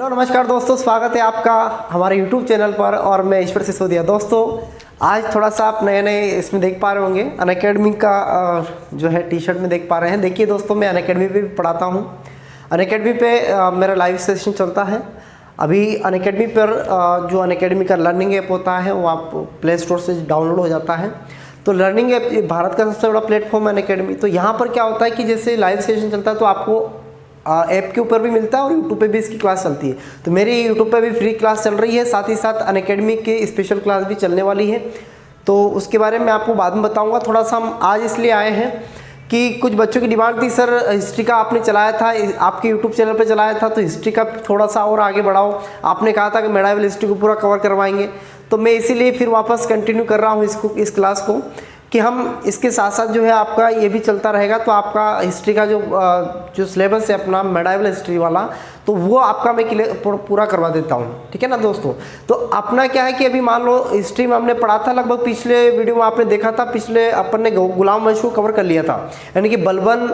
Hello नमस्कार दोस्तों, स्वागत है आपका हमारे YouTube चैनल पर और मैं ईश्वर सिसोदिया। दोस्तों आज थोड़ा सा आप नए नए इसमें देख पा रहे होंगे, अनअकैडमी का जो है टी शर्ट में देख पा रहे हैं। देखिए दोस्तों, मैं अनअकैडमी पे भी पढ़ाता हूँ। अनअकैडमी पे मेरा लाइव सेशन चलता है। अभी अनअकैडमी पर जो अनअकैडमी का लर्निंग ऐप होता है वो आप प्ले स्टोर से डाउनलोड हो जाता है। तो लर्निंग ऐप भारत का सबसे बड़ा प्लेटफॉर्म है अनअकैडमी। तो यहाँ पर क्या होता है कि जैसे लाइव सेशन चलता है तो आपको ऐप के ऊपर भी मिलता है और यूट्यूब पे भी इसकी क्लास चलती है। तो मेरी यूट्यूब पे भी फ्री क्लास चल रही है, साथ ही साथ अनअकैडमी के स्पेशल क्लास भी चलने वाली है। तो उसके बारे में आपको बाद में बताऊंगा। थोड़ा सा हम आज इसलिए आए हैं कि कुछ बच्चों की डिमांड थी, सर हिस्ट्री का आपने चलाया था, आपके यूट्यूब चैनल पर चलाया था, तो हिस्ट्री का थोड़ा सा और आगे बढ़ाओ। आपने कहा था कि मेडाइवल हिस्ट्री को पूरा कवर करवाएंगे, तो मैं इसीलिए फिर वापस कंटिन्यू कर रहा हूँ इस क्लास को, कि हम इसके साथ साथ जो है आपका ये भी चलता रहेगा। तो आपका हिस्ट्री का जो सिलेबस है अपना मेडाइवल हिस्ट्री वाला, तो वो आपका मैं पूरा करवा देता हूँ, ठीक है ना दोस्तों। तो अपना क्या है कि अभी मान लो हिस्ट्री में हमने पढ़ा था, लगभग पिछले वीडियो में आपने देखा था, पिछले अपन ने गुलाम वंश को कवर कर लिया था, यानी कि बलबन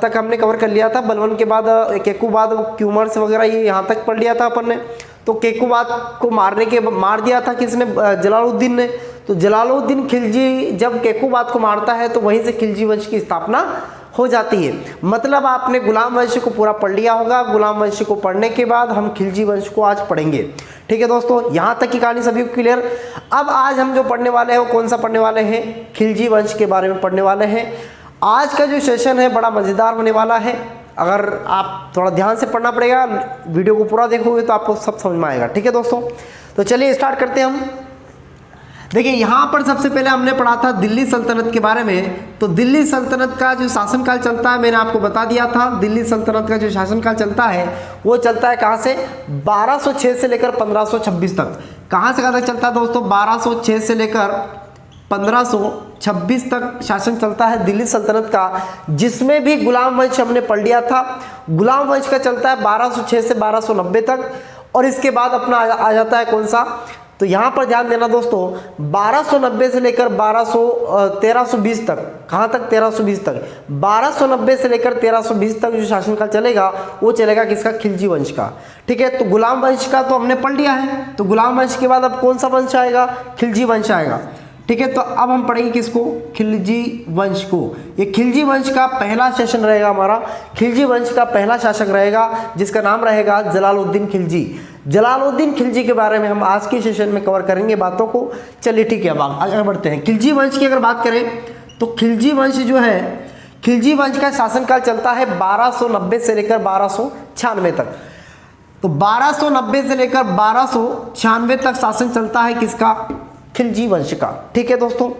तक हमने कवर कर लिया था। बलबन के बाद केकूबाद, क्यूमर्स वगैरह ये यहाँ तक पढ़ लिया था अपन ने। तो केकूबाद को मार दिया था किसने? जलालुद्दीन ने। तो जलालुद्दीन खिलजी जब केकूबाद को मारता है तो वहीं से खिलजी वंश की स्थापना हो जाती है। मतलब आपने गुलाम वंश को पूरा पढ़ लिया होगा। गुलाम वंश को पढ़ने के बाद हम खिलजी वंश को आज पढ़ेंगे, ठीक है दोस्तों। यहाँ तक की कहानी सभी को क्लियर। अब आज हम जो पढ़ने वाले हैं वो कौन सा पढ़ने वाले हैं? खिलजी वंश के बारे में पढ़ने वाले हैं। आज का जो सेशन है बड़ा मज़ेदार होने वाला है। अगर आप थोड़ा ध्यान से पढ़ना पड़ेगा, वीडियो को पूरा देखोगे तो आपको सब समझ में आएगा, ठीक है दोस्तों। तो चलिए स्टार्ट करते हैं हम। देखिए यहाँ पर सबसे पहले हमने पढ़ा था दिल्ली सल्तनत के बारे में। तो दिल्ली सल्तनत का जो शासनकाल चलता है मैंने आपको बता दिया था। दिल्ली सल्तनत का जो शासनकाल चलता है वो चलता है कहाँ से? 1206 से लेकर 1526 तक। कहाँ से कहाँ तक चलता है दोस्तों? 1206 से लेकर 1526 तक शासन चलता है दिल्ली सल्तनत का, जिसमें भी गुलाम वंश हमने पढ़ लिया था। गुलाम वंश का चलता है 1206 से 1290 तक। और इसके बाद अपना आ जाता है कौन सा? तो यहाँ पर ध्यान देना दोस्तों, 1290 से लेकर 1320 तक। कहाँ तक? 1320 तक। 1290 से लेकर 1320 तक जो शासनकाल चलेगा वो चलेगा किसका? खिलजी वंश का, ठीक है। तो गुलाम वंश का तो हमने पढ़ लिया है। तो गुलाम वंश के बाद अब कौन सा वंश आएगा? खिलजी वंश आएगा, ठीक है। तो अब हम पढ़ेंगे किसको? खिलजी वंश को। ये खिलजी वंश का पहला शासन रहेगा हमारा। खिलजी वंश का पहला शासक रहेगा जिसका नाम रहेगा जलालुद्दीन खिलजी। जलालुद्दीन खिलजी के बारे में हम आज के सेशन में कवर करेंगे बातों को। चलिए ठीक है, अब आगे बढ़ते हैं। खिलजी वंश की अगर बात करें तो खिलजी वंश जो है, खिलजी वंश का शासनकाल चलता है 1290 से लेकर 1296 तक। तो 1290 से लेकर 1296 तक शासन चलता है किसका? खिलजी वंश का, ठीक है दोस्तों।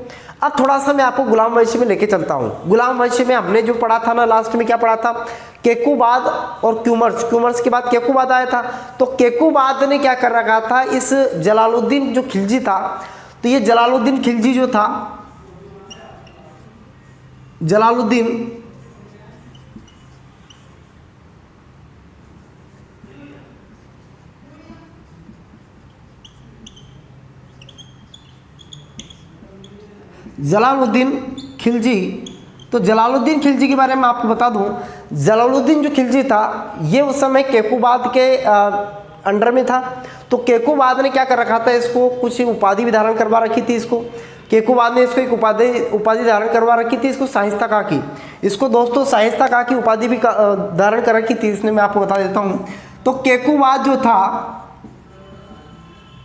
अब थोड़ा सा मैं आपको गुलाम वंश में लेके चलता हूँ। गुलाम वंश में हमने जो पढ़ा था ना, लास्ट में क्या पढ़ा था? केकूबाद और क्यूमर्स के बाद केकूबाद आया था। तो केकूबाद ने क्या कर रखा था? इस जलालुद्दीन जो खिलजी था, तो ये जलालुद्दीन खिलजी जो था, जलालुद्दीन खिलजी। तो जलालुद्दीन खिलजी के बारे में आपको बता दूं, जलालुद्दीन जो खिलजी था ये उस समय केकूबाद के अंडर में था। तो केकूबाद ने क्या कर रखा था? इसको कुछ उपाधि भी धारण करवा रखी थी। इसको केकूबाद ने इसको एक उपाधि धारण करवा रखी थी, इसको शाइस्ता खां की। इसको दोस्तों शाइस्ता खां की उपाधि भी धारण कर रखी थी इसने, मैं आपको बता देता हूँ। तो केकूबाद जो था,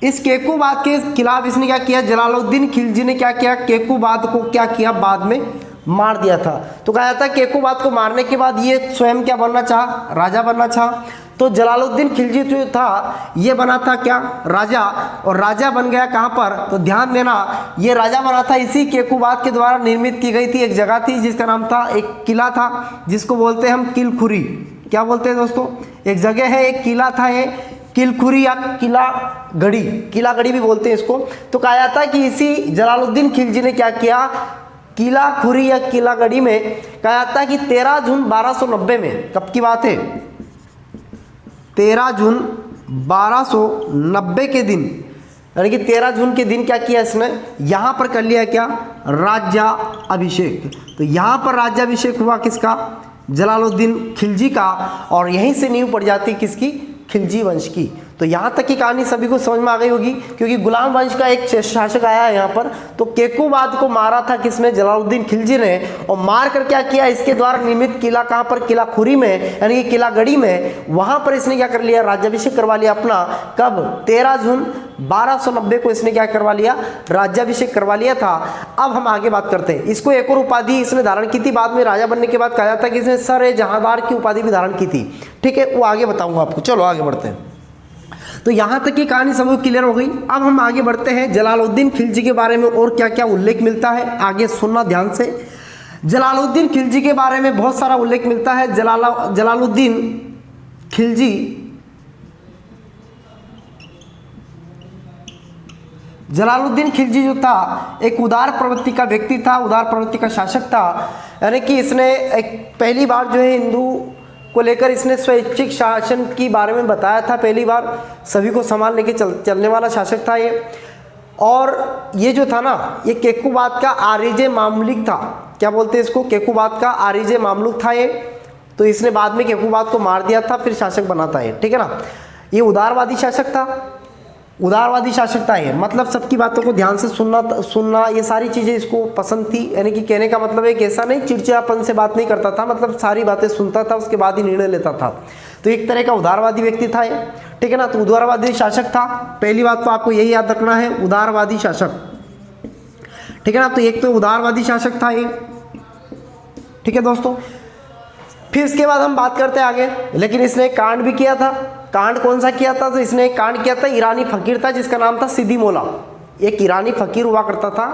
इस केकूबाद के खिलाफ इसने क्या किया? जलालुद्दीन खिलजी ने क्या किया? केकूबाद को क्या किया? बाद में मार दिया था। तो कहा जाता है केकूबाद को मारने के बाद ये स्वयं क्या बनना चाहा? राजा बनना चाहा। तो जलालुद्दीन खिलजी जो था ये बना था क्या? राजा। और राजा बन गया कहाँ पर? तो ध्यान देना, ये राजा बना था इसी केकूबाद के द्वारा निर्मित की गई थी एक जगह थी जिसका नाम था, एक किला था जिसको बोलते हैं हम किलखुरी। क्या बोलते हैं दोस्तों? एक जगह है, एक किला था, ये किलखुरी या किला गढ़ी भी बोलते हैं इसको। तो कहा जाता है कि इसी जलालुद्दीन खिलजी ने क्या किया? किला खुरी या किला गढ़ी में कहा जाता है कि 13 जून 1290 में, कब की बात है? 13 जून 1290 के दिन, यानी कि 13 जून के दिन क्या किया इसने? यहाँ पर कर लिया क्या? राज्याभिषेक। तो यहाँ पर राज्याभिषेक हुआ किसका? जलालुद्दीन खिलजी का। और यहीं से नींव पड़ जाती किसकी? खिलजी वंश की। तो यहाँ तक की कहानी सभी को समझ में आ गई होगी, क्योंकि गुलाम वंश का एक शासक आया है यहाँ पर। तो केकुबाद को मारा था किसने, जलालुद्दीन खिलजी ने। और मार कर क्या किया, इसके द्वारा निर्मित किला कहाँ पर, किला खुरी में, यानी कि किला गढ़ी में, वहां पर इसने क्या कर लिया, राज्याभिषेक करवा लिया अपना। कब, 13 जून 1290 को इसने क्या करवा लिया, राज्याभिषेक करवा लिया था। अब हम आगे बात करते हैं। इसको एक और उपाधि इसने धारण की थी, बाद में राजा बनने के बाद कहा जाता है कि इसने सर जहांदार की उपाधि भी धारण की थी। ठीक है, वो आगे बताऊंगा आपको। चलो आगे बढ़ते हैं। तो यहां तक की कहानी सबको क्लियर हो गई। अब हम आगे बढ़ते हैं, जलालुद्दीन खिलजी के बारे में और क्या क्या उल्लेख मिलता है, आगे सुनना ध्यान से। जलालुद्दीन खिलजी के बारे में बहुत सारा उल्लेख मिलता है। जलालुद्दीन खिलजी जो था एक उदार प्रवृत्ति का व्यक्ति था, उदार प्रवृत्ति का शासक था। यानी कि इसने एक पहली बार जो है हिंदू को लेकर इसने स्वैच्छिक शासन की बारे में बताया था। पहली बार सभी को संभाल लेके चलने वाला शासक था ये। और ये जो था ना, ये केकुबाद का आरिजे मामलुक था। क्या बोलते हैं इसको, केकुबाद का आरिजे मामलुक था ये। तो इसने बाद में केकुबाद को मार दिया था, फिर शासक बना था ये। ठीक है ना, ये उदारवादी शासक था, उदारवादी शासक था ये। मतलब सबकी बातों को ध्यान से सुनना, ये सारी चीज़ें इसको पसंद थी। यानी कि कहने का मतलब है कि ऐसा नहीं चिड़चिड़ापन से बात नहीं करता था, मतलब सारी बातें सुनता था, उसके बाद ही निर्णय लेता था। तो एक तरह का उदारवादी व्यक्ति था ये। ठीक है ना, तो उदारवादी शासक था। पहली बात तो आपको यही याद रखना है, उदारवादी शासक। ठीक है ना, तो एक तो उदारवादी शासक था ये। ठीक है दोस्तों, फिर इसके बाद हम बात करते हैं आगे। लेकिन इसने एक कांड भी किया था। कांड कौन सा किया था, तो इसने एक कांड किया था, ईरानी फकीर था जिसका नाम था सिद्दी मौला। एक ईरानी फकीर हुआ करता था,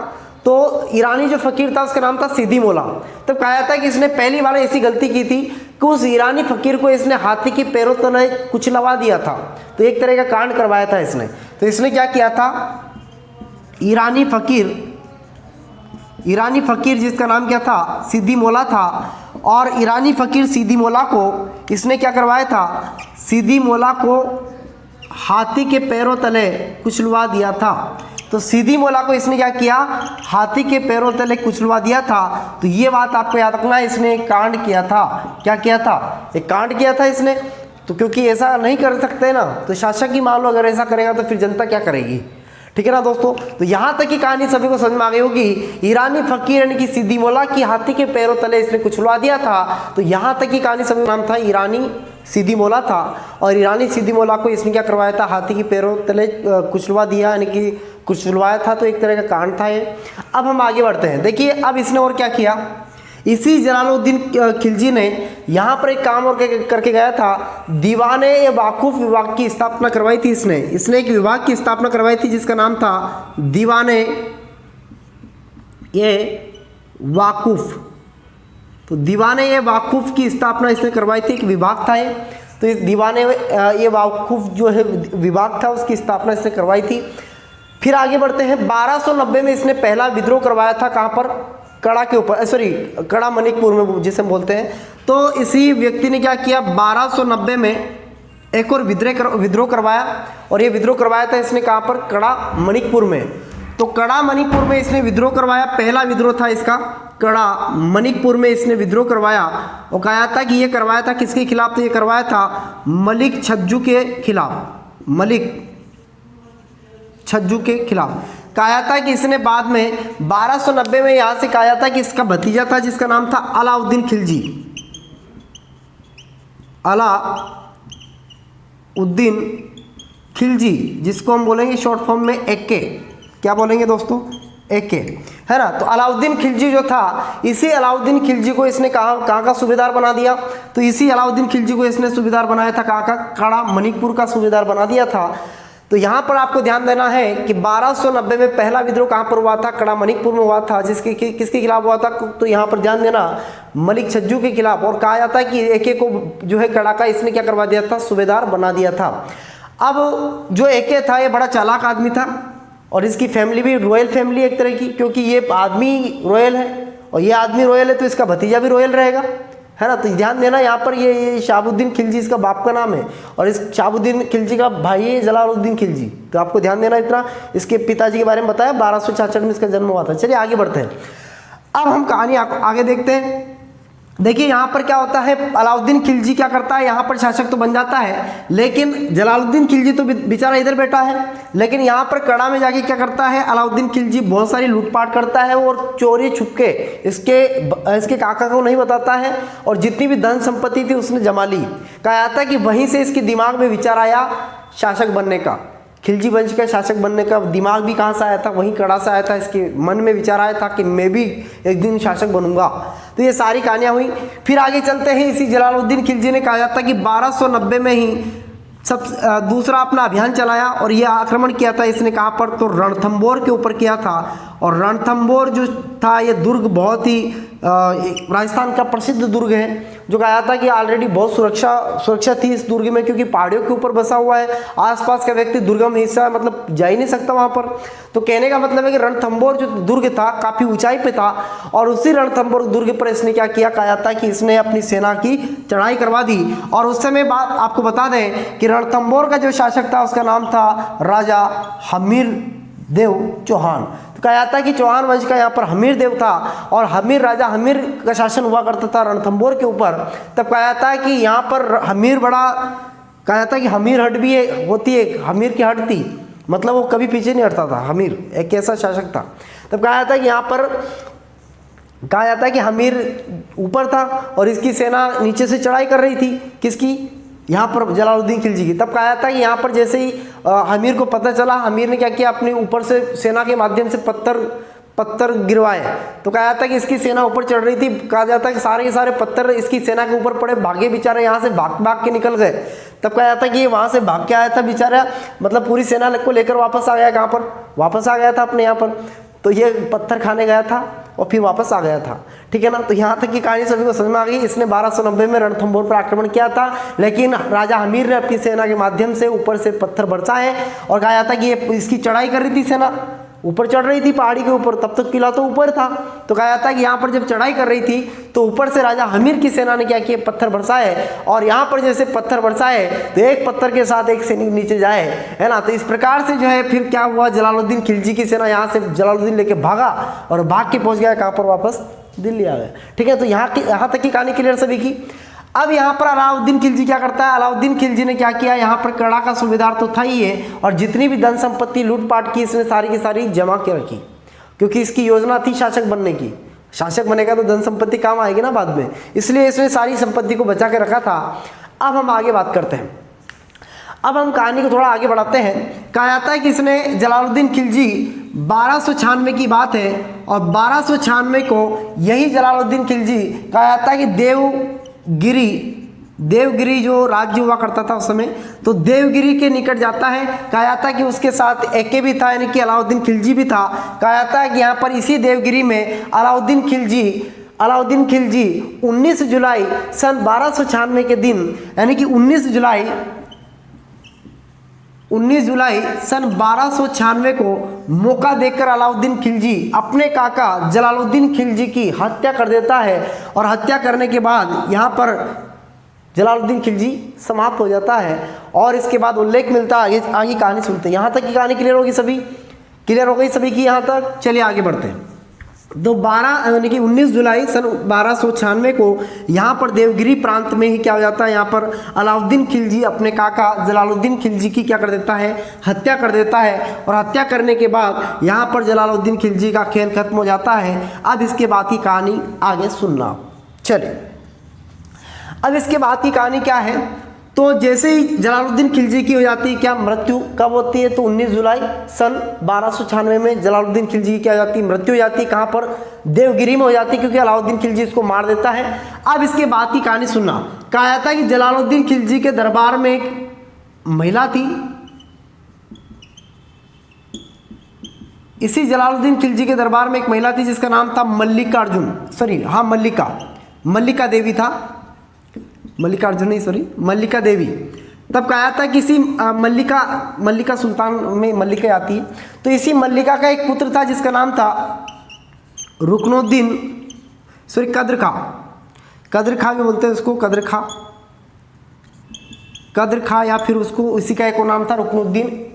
तो ईरानी जो फकीर था उसका नाम था सिद्दी मौला। तब कहा जाता है कि इसने पहली बार ऐसी गलती की थी कि उस ईरानी फकीर को इसने हाथी के पैरों तले कुचलवा दिया था। तो एक तरह का कांड करवाया था इसने। तो इसने क्या किया था, ईरानी फकीर जिसका नाम क्या था, सिद्दी मौला था। और ईरानी फकीर सिद्दी मौला को इसने क्या करवाया था, सिद्दी मौला को हाथी के पैरों तले कुचलवा दिया था। तो सिद्दी मौला को इसने क्या किया, हाथी के पैरों तले कुचलवा दिया था। तो ये बात आपको याद रखना है, इसने एक कांड किया था। क्या किया था, एक कांड किया था इसने। तो क्योंकि ऐसा नहीं कर सकते ना, तो शासक ही मान लो अगर ऐसा करेगा तो फिर जनता क्या करेगी। ठीक है ना दोस्तों, तो यहाँ तक की कहानी सभी को समझ में आ गई होगी। ईरानी फकीर यानी कि सिद्दी मौला की हाथी के पैरों तले इसने कुचलवा दिया था। तो यहाँ तक की कहानी सभी, नाम था ईरानी सिद्दी मौला था। और ईरानी सिद्दी मौला को इसने क्या करवाया था, हाथी के पैरों तले कुचलवा दिया, यानी कि कुचलवाया था। तो एक तरह का कांड था ये। अब हम आगे बढ़ते हैं। देखिए अब इसने और क्या किया, इसी जलालुद्दीन खिलजी ने यहाँ पर एक काम और करके गया था, दीवाने वाकुफ विभाग की स्थापना करवाई थी इसने एक विभाग की स्थापना करवाई थी जिसका नाम था दीवाने ये वाकुफ। तो दीवाने ये वाकुफ की स्थापना इसने करवाई थी, एक विभाग था ये। तो इस दीवाने ये वाकुफ जो है विभाग था, उसकी स्थापना इसने करवाई थी। फिर आगे बढ़ते हैं, 1290 में इसने पहला विद्रोह करवाया था। कहाँ पर, कड़ा के ऊपर, सॉरी कड़ा मणिकपुर में जिसे हम बोलते हैं। तो इसी व्यक्ति ने क्या किया, 1290 में एक और विद्रोह करवाया। और ये विद्रोह करवाया था इसने कहाँ पर, कड़ा मणिकपुर में। तो कड़ा मणिकपुर में इसने विद्रोह करवाया, पहला विद्रोह था इसका, कड़ा मणिकपुर में इसने विद्रोह करवाया। और कहा था कि ये करवाया था किसके खिलाफ, तो ये करवाया था मलिक छज्जू के खिलाफ, मलिक छज्जू के खिलाफ। कहा था कि इसने बाद में 1290 में यहाँ से कहा था कि इसका भतीजा था जिसका नाम था अलाउद्दीन खिलजी, अलाउद्दीन खिलजी, जिसको हम बोलेंगे शॉर्ट फॉर्म में एके। क्या बोलेंगे दोस्तों, एके, है ना। तो अलाउद्दीन खिलजी जो था, इसी अलाउद्दीन खिलजी को इसने कहाँ का सूबेदार बना दिया, तो इसी अलाउद्दीन खिलजी को इसने सूबेदार बनाया था, कहाँ का, कड़ा मणिकपुर का सूबेदार बना दिया था। तो यहाँ पर आपको ध्यान देना है कि 1290 में पहला विद्रोह कहाँ पर हुआ था, कड़ा मणिकपुर में हुआ था, किसके खिलाफ हुआ था, तो यहाँ पर ध्यान देना, मलिक छज्जू के खिलाफ। और कहा जाता है कि एके को जो है कड़ा का इसने क्या करवा दिया था, सूबेदार बना दिया था। अब जो एके था ये बड़ा चालाक आदमी था, और इसकी फैमिली भी रॉयल फैमिली एक तरह की, क्योंकि ये आदमी रॉयल है और ये आदमी रॉयल है, तो इसका भतीजा भी रॉयल रहेगा, है ना। तो ध्यान देना यहाँ पर, ये शहाबुद्दीन खिलजी इसका बाप का नाम है, और इस शहाबुद्दीन खिलजी का भाई है जलालुद्दीन खिलजी। तो आपको ध्यान देना इतना। इसके पिताजी के बारे में बताया, 1266 में इसका जन्म हुआ था। चलिए आगे बढ़ते हैं। अब हम कहानी आगे देखते हैं। देखिए यहाँ पर क्या होता है, अलाउद्दीन खिलजी क्या करता है, यहाँ पर शासक तो बन जाता है, लेकिन जलालुद्दीन खिलजी तो बेचारा इधर बैठा है, लेकिन यहाँ पर कड़ा में जाके क्या करता है, अलाउद्दीन खिलजी बहुत सारी लूटपाट करता है और चोरी छुपके इसके काका को नहीं बताता है, और जितनी भी धन संपत्ति थी उसने जमा ली। कहा जाता है कि वहीं से इसके दिमाग में विचार आया शासक बनने का, खिलजी वंश का शासक बनने का दिमाग भी कहाँ से आया था, वहीं कड़ा से आया था, इसके मन में विचार आया था कि मैं भी एक दिन शासक बनूंगा। तो ये सारी कहानियाँ हुई। फिर आगे चलते हैं, इसी जलालुद्दीन खिलजी ने कहा जाता है कि 1290 में ही दूसरा अपना अभियान चलाया और ये आक्रमण किया था इसने कहाँ पर, तो रणथंबोर के ऊपर किया था। और रणथंबोर जो था ये दुर्ग बहुत ही राजस्थान का प्रसिद्ध दुर्ग है, जो कहा जाता है कि ऑलरेडी बहुत सुरक्षा थी इस दुर्ग में, क्योंकि पहाड़ियों के ऊपर बसा हुआ है, आसपास का व्यक्ति दुर्गम हिस्सा मतलब जा ही नहीं सकता वहाँ पर। तो कहने का मतलब है कि रणथंबोर जो दुर्ग था काफ़ी ऊंचाई पे था, और उसी रणथंबोर दुर्ग पर इसने क्या किया, कहा जाता है कि इसने अपनी सेना की चढ़ाई करवा दी। और उस समय बात आपको बता दें कि रणथंबोर का जो शासक था उसका नाम था राजा हमीर देव चौहान। तो कहा जाता है कि चौहान वंश का यहाँ पर हमीर देव था, और राजा हमीर का शासन हुआ करता था रणथंबोर के ऊपर। तब कहा जाता है कि यहाँ पर हमीर बड़ा, कहा जाता है कि हमीर हट भी होती है, हमीर की हट थी, मतलब वो कभी पीछे नहीं हटता था, हमीर एक ऐसा शासक था। तब कहा जाता है कि यहाँ पर कहा जाता है कि हमीर ऊपर था और इसकी सेना नीचे से चढ़ाई कर रही थी, किसकी, यहाँ पर जलालुद्दीन खिलजी की। तब कहा जाता है कि यहाँ पर जैसे ही हमीर को पता चला, हमीर ने क्या किया, अपने ऊपर से सेना के माध्यम से पत्थर गिरवाए। तो कहा जाता है कि इसकी सेना ऊपर चढ़ रही थी, कहा जाता है कि सारे के सारे पत्थर इसकी सेना के ऊपर पड़े, भागे बेचारे यहाँ से भाग के निकल गए। तब कहा जाता है कि ये वहाँ से भाग के आया था बेचारा, मतलब पूरी सेना को लेकर वापस आ गया, कहाँ पर वापस आ गया था अपने यहाँ पर। तो ये पत्थर खाने गया था और फिर वापस आ गया था, ठीक है ना। तो यहाँ तक की कहानी सभी को समझ में आ गई। इसने 1290 में रणथंबोर पर आक्रमण किया था, लेकिन राजा हमीर ने अपनी सेना के माध्यम से ऊपर से पत्थर बरसाए, और कहा जाता है कि ये इसकी चढ़ाई कर रही थी, सेना ऊपर चढ़ रही थी पहाड़ी के ऊपर, तब तक किला तो ऊपर था। तो कहा जाता है कि यहाँ पर जब चढ़ाई कर रही थी तो ऊपर से राजा हमीर की सेना ने क्या किया, पत्थर बरसाए, और यहाँ पर जैसे पत्थर बरसाए तो एक पत्थर के साथ एक सैनिक नीचे जाए, है ना। तो इस प्रकार से जो है फिर क्या हुआ, जलालुद्दीन खिलजी की सेना यहाँ से जलालुद्दीन लेके भागा और भाग के पहुँच गया कहाँ पर, वापस दिल्ली आ गया, ठीक है। तो यहाँ तक की कहानी क्लियर सभी की। अब यहाँ पर अलाउद्दीन खिलजी क्या करता है, अलाउद्दीन खिलजी ने क्या किया, यहाँ पर कड़ा का सूबेदार तो था ही है, और जितनी भी धन संपत्ति लूटपाट की इसने सारी की सारी जमा के रखी, क्योंकि इसकी योजना थी शासक बनने की। शासक बनेगा तो धन संपत्ति काम आएगी ना बाद में, इसलिए इसने सारी संपत्ति को बचा के रखा था। अब हम आगे बात करते हैं, अब हम कहानी को थोड़ा आगे बढ़ाते हैं। कहा जाता है कि इसने जलालुद्दीन खिलजी 1296 की बात है, और 1296 को यही जलालुद्दीन खिलजी, कहा जाता है कि देवगिरी जो राज्य हुआ करता था उस समय, तो देवगिरी के निकट जाता है। कहा जाता है कि उसके साथ एके भी था, यानी कि अलाउद्दीन खिलजी भी था। कहा जाता है कि यहाँ पर इसी देवगिरी में अलाउद्दीन खिलजी 19 जुलाई सन 1296 के दिन, यानी कि 19 जुलाई सन 1296 को मौका देखकर अलाउद्दीन खिलजी अपने काका जलालुद्दीन खिलजी की हत्या कर देता है, और हत्या करने के बाद यहाँ पर जलालुद्दीन खिलजी समाप्त हो जाता है। और इसके बाद उल्लेख मिलता है, आगे कहानी सुनते हैं। यहाँ तक की कहानी क्लियर होगी सभी, क्लियर हो गई सभी की यहाँ तक। चलिए आगे बढ़ते हैं। तो 19 जुलाई सन 1296 को यहाँ पर देवगिरी प्रांत में ही क्या हो जाता है, यहाँ पर अलाउद्दीन खिलजी अपने काका जलालुद्दीन खिलजी की क्या कर देता है, हत्या कर देता है। और हत्या करने के बाद यहाँ पर जलालुद्दीन खिलजी का खेल खत्म हो जाता है। अब इसके बाद की कहानी आगे सुनना। चलिए अब इसके बाद की कहानी क्या है, तो जैसे ही जलालुद्दीन खिलजी की हो जाती है क्या मृत्यु, कब होती है, तो 19 जुलाई सन 1296 में जलालुद्दीन खिलजी की क्या हो जाती है, मृत्यु हो जाती है। कहाँ पर, देवगिरी में हो जाती है, क्योंकि अलाउद्दीन खिलजी इसको मार देता है। अब इसके बाद की कहानी सुनना। कहा जाता है कि जलालुद्दीन खिलजी के दरबार में एक महिला थी, इसी जलालुद्दीन खिलजी के दरबार में एक महिला थी जिसका नाम था मल्लिका देवी था, मल्लिका देवी। तब कहा था कि इसी मल्लिका सुल्तान में मल्लिका आती है, तो इसी मल्लिका का एक पुत्र था जिसका नाम था कदर खा भी बोलते हैं उसको, कदर खा, या फिर उसको इसी का एक नाम था रुकनुद्दीन।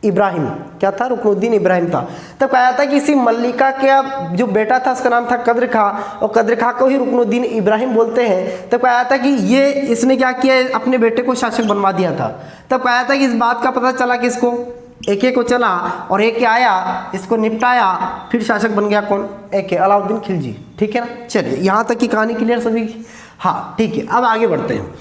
इब्राहिम, क्या था, रुकनुद्दीन इब्राहिम था। तब कहा जाता है कि इसी मल्लिका का जो बेटा था उसका नाम था कद्र खां, और कद्र खां को ही रुकनुद्दीन इब्राहिम बोलते हैं। तब कहा जाता है कि ये इसने क्या किया, अपने बेटे को शासक बनवा दिया था। तब कहा जाता है कि इस बात का पता चला किसको, एके को चला, और एके आया, इसको निपटाया, फिर शासक बन गया कौन, एके, अलाउद्दीन खिलजी। ठीक है ना। चलिए यहाँ तक की कहानी क्लियर सभी की। हाँ ठीक है, अब आगे बढ़ते हैं।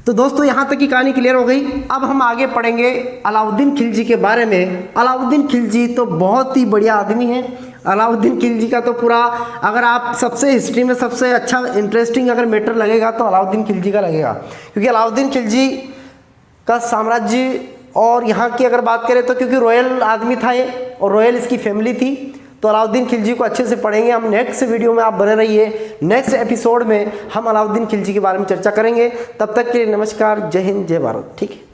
तो दोस्तों यहाँ तक की कहानी क्लियर हो गई। अब हम आगे पढ़ेंगे अलाउद्दीन खिलजी के बारे में। अलाउद्दीन खिलजी तो बहुत ही बढ़िया आदमी है। अलाउद्दीन खिलजी का तो पूरा, अगर आप सबसे हिस्ट्री में सबसे अच्छा इंटरेस्टिंग अगर मैटर लगेगा तो अलाउद्दीन खिलजी का लगेगा, क्योंकि अलाउद्दीन खिलजी का साम्राज्य, और यहाँ की अगर बात करें तो क्योंकि रॉयल आदमी था ये, और रॉयल इसकी फैमिली थी, तो अलाउद्दीन खिलजी को अच्छे से पढ़ेंगे हम। नेक्स्ट वीडियो में आप बने रहिए, नेक्स्ट एपिसोड में हम अलाउद्दीन खिलजी के बारे में चर्चा करेंगे। तब तक के लिए नमस्कार, जय हिंद, जय भारत। ठीक है।